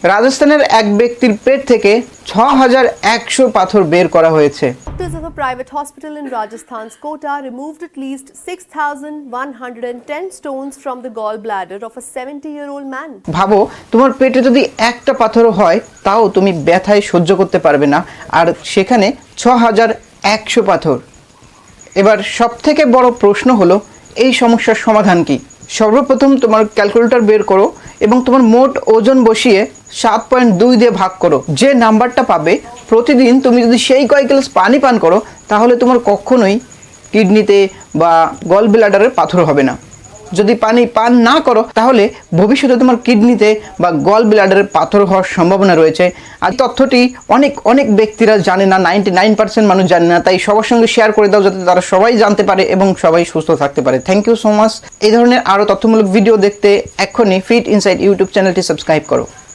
রাজস্থানের এক ব্যক্তির পেট থেকে ৬,১০০ পাথর বের করা হয়েছে। Doctors of a private hospital in Rajasthan's Kota removed at least 6,110 stones from the gallbladder of a 70-year-old man. ভাবো, তোমার পেটে যদি একটা পাথরও হয় তাও তুমি ব্যথায় সহ্য করতে পারবে না, আর সেখানে ৬,১০০ পাথর। এবার সবথেকে বড় প্রশ্ন হলো, এই সমস্যার সমাধান কি? সর্বপ্রথম তোমার ক্যালকুলেটর বের করো এবং তোমার মোট ওজন বসিয়ে 7.2 দিয়ে ভাগ করো। যে নাম্বারটা পাবে, প্রতিদিন তুমি যদি সেই কয়েক গ্লাস পানি পান করো তাহলে তোমার কখনোই কিডনিতে বা গল ব্লাডারে পাথর হবে না। যদি পানি পান না করো তাহলে ভবিষ্যতে তোমার কিডনিতে বা গল ব্লাডারে পাথর হওয়ার সম্ভাবনা রয়েছে। আর তথ্যটি অনেক ব্যক্তিরা জানে না, 99% মানুষ জানে না। তাই সবার সঙ্গে শেয়ার করে দাও যাতে তারা সবাই জানতে পারে এবং সবাই সুস্থ থাকতে পারে। Thank you so much. এই ধরনের আরও তথ্যমূলক ভিডিও দেখতে এক্ষুনি ফিট ইনসাইড ইউটিউব চ্যানেলটি সাবস্ক্রাইব করো।